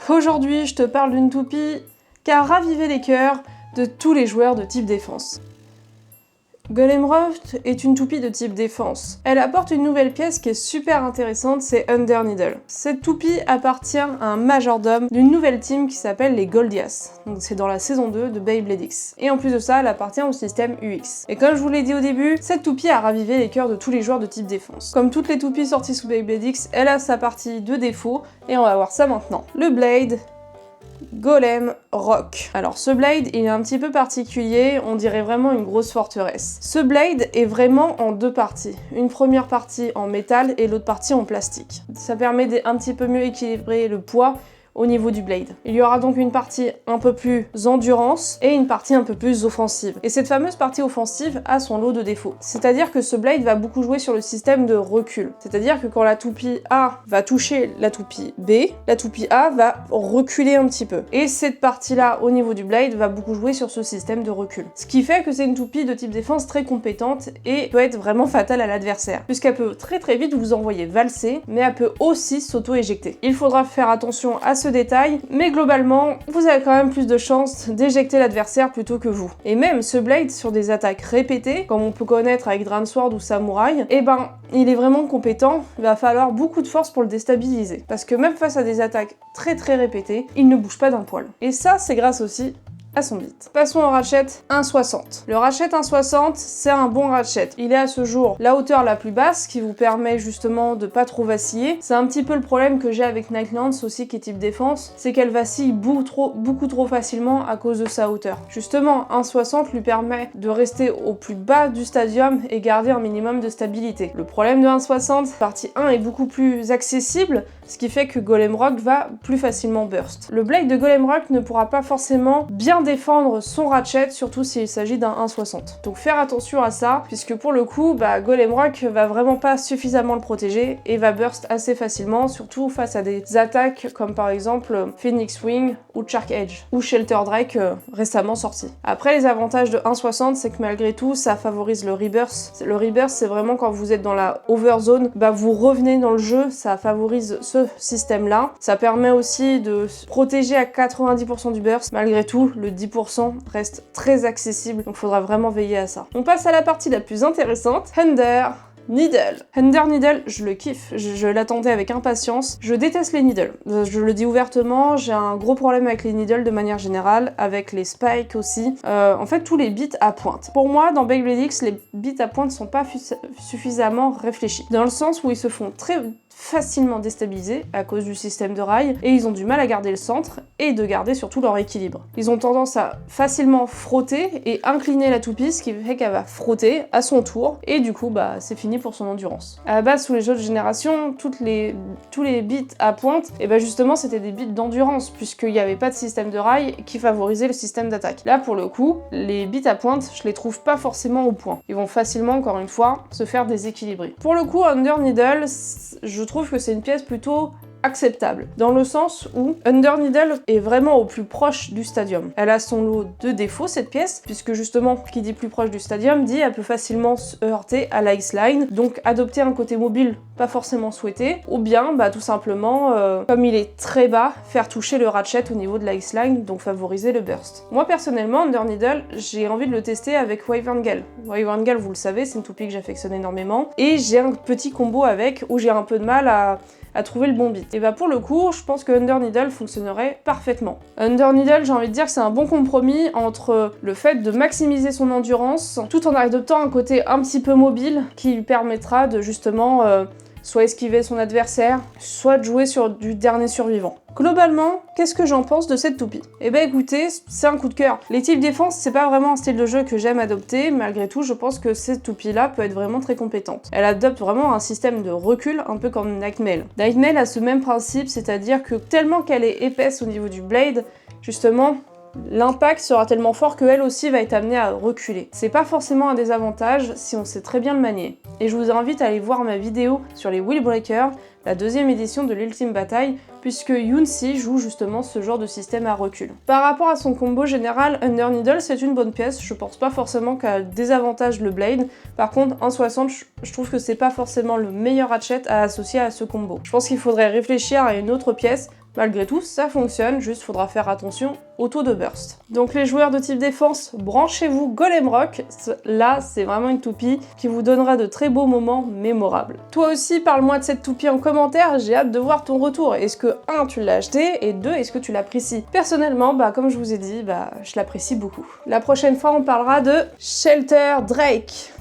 Aujourd'hui, je te parle d'une toupie qui a ravivé les cœurs de tous les joueurs de type défense. Golem Rock est une toupie de type défense. Elle apporte une nouvelle pièce qui est super intéressante, c'est Underneedle. Cette toupie appartient à un majordome d'une nouvelle team qui s'appelle les Goldias. Donc c'est dans la saison 2 de Beyblade X. Et en plus de ça, elle appartient au système UX. Et comme je vous l'ai dit au début, cette toupie a ravivé les cœurs de tous les joueurs de type défense. Comme toutes les toupies sorties sous Beyblade X, elle a sa partie de défaut, et on va voir ça maintenant. Le Blade Golem Rock. Alors ce blade, il est un petit peu particulier, on dirait vraiment une grosse forteresse. Ce blade est vraiment en deux parties. Une première partie en métal et l'autre partie en plastique. Ça permet d'un petit peu mieux équilibrer le poids au niveau du blade. Il y aura donc une partie un peu plus endurance et une partie un peu plus offensive. Et cette fameuse partie offensive a son lot de défauts. C'est-à-dire que ce blade va beaucoup jouer sur le système de recul. C'est-à-dire que quand la toupie A va toucher la toupie B, la toupie A va reculer un petit peu. Et cette partie-là, au niveau du blade, va beaucoup jouer sur ce système de recul. Ce qui fait que c'est une toupie de type défense très compétente et peut être vraiment fatale à l'adversaire. Puisqu'elle peut très vite vous envoyer valser, mais elle peut aussi s'auto-éjecter. Il faudra faire attention à ce détail, mais globalement, vous avez quand même plus de chances d'éjecter l'adversaire plutôt que vous. Et même ce blade, sur des attaques répétées, comme on peut connaître avec Dransword ou Samouraï, eh ben, il est vraiment compétent, il va falloir beaucoup de force pour le déstabiliser. Parce que même face à des attaques très répétées, il ne bouge pas d'un poil. Et ça, c'est grâce aussi à son beat. Passons au ratchet 1,60. Le ratchet 1,60, c'est un bon ratchet. Il est à ce jour la hauteur la plus basse, qui vous permet justement de pas trop vaciller. C'est un petit peu le problème que j'ai avec Nightlands aussi, qui est type défense, c'est qu'elle vacille beaucoup trop facilement à cause de sa hauteur. Justement, 1,60 lui permet de rester au plus bas du stadium et garder un minimum de stabilité. Le problème de 1,60, partie 1 est beaucoup plus accessible, ce qui fait que Golem Rock va plus facilement burst. Le blade de Golem Rock ne pourra pas forcément bien défendre son ratchet, surtout s'il s'agit d'un 1,60. Donc faire attention à ça, puisque pour le coup, Golem Rock va vraiment pas suffisamment le protéger et va burst assez facilement, surtout face à des attaques comme par exemple Phoenix Wing ou Shark Edge, ou Shelter Drake récemment sorti. Après, les avantages de 1,60, c'est que malgré tout, ça favorise le reburst. Le reburst, c'est vraiment quand vous êtes dans la overzone, vous revenez dans le jeu, ça favorise ce système-là. Ça permet aussi de protéger à 90% du burst. Malgré tout, le 10% reste très accessible, donc il faudra vraiment veiller à ça. On passe à la partie la plus intéressante, Underneedle. Underneedle, je le kiffe, je l'attendais avec impatience. Je déteste les needles, je le dis ouvertement, j'ai un gros problème avec les needles de manière générale, avec les spikes aussi. En fait, tous les bits à pointe. Pour moi, dans Beyblade X, les bits à pointe sont pas suffisamment réfléchis, dans le sens où ils se font très facilement déstabilisés à cause du système de rails et ils ont du mal à garder le centre et de garder surtout leur équilibre. Ils ont tendance à facilement frotter et incliner la toupie, ce qui fait qu'elle va frotter à son tour et du coup c'est fini pour son endurance. À la base, sous les jeux de génération, tous les bits à pointe, et justement c'était des bits d'endurance puisqu'il n'y avait pas de système de rails qui favorisait le système d'attaque. Là pour le coup, les bits à pointe, je les trouve pas forcément au point. Ils vont facilement, encore une fois, se faire déséquilibrer. Pour le coup, Underneedle, je trouve que c'est une pièce plutôt acceptable, dans le sens où Underneedle est vraiment au plus proche du stadium. Elle a son lot de défauts, cette pièce, puisque justement, qui dit plus proche du stadium, dit elle peut facilement se heurter à l'ice line, donc adopter un côté mobile pas forcément souhaité, ou bien tout simplement, comme il est très bas, faire toucher le ratchet au niveau de l'ice line, donc favoriser le burst. Moi personnellement, Underneedle, j'ai envie de le tester avec Wyvern Gale. Wyvern Gale, vous le savez, c'est une toupie que j'affectionne énormément, et j'ai un petit combo avec, où j'ai un peu de mal à trouver le bon beat. Et pour le coup, je pense que Underneedle fonctionnerait parfaitement. Underneedle, j'ai envie de dire que c'est un bon compromis entre le fait de maximiser son endurance, tout en adoptant un côté un petit peu mobile, qui lui permettra de justement soit esquiver son adversaire, soit de jouer sur du dernier survivant. Globalement, qu'est-ce que j'en pense de cette toupie? Écoutez, c'est un coup de cœur. Les types défense, c'est pas vraiment un style de jeu que j'aime adopter, malgré tout, je pense que cette toupie-là peut être vraiment très compétente. Elle adopte vraiment un système de recul, un peu comme Nightmail. Nightmail a ce même principe, c'est-à-dire que tellement qu'elle est épaisse au niveau du blade, justement, l'impact sera tellement fort qu'elle aussi va être amenée à reculer. C'est pas forcément un désavantage si on sait très bien le manier. Et je vous invite à aller voir ma vidéo sur les Wheel Breakers, la deuxième édition de l'Ultime Bataille, puisque Yunsi joue justement ce genre de système à recul. Par rapport à son combo général, Underneedle c'est une bonne pièce, je pense pas forcément qu'elle désavantage le Blade, par contre 1,60 je trouve que c'est pas forcément le meilleur hatchet à associer à ce combo. Je pense qu'il faudrait réfléchir à une autre pièce, Malgré tout, ça fonctionne, juste faudra faire attention au taux de burst. Donc les joueurs de type défense, branchez-vous Golem Rock, là c'est vraiment une toupie qui vous donnera de très beaux moments mémorables. Toi aussi, parle-moi de cette toupie en commentaire, j'ai hâte de voir ton retour. Est-ce que 1, tu l'as acheté, et 2, est-ce que tu l'apprécies? Personnellement, comme je vous ai dit, je l'apprécie beaucoup. La prochaine fois, on parlera de Shelter Drake.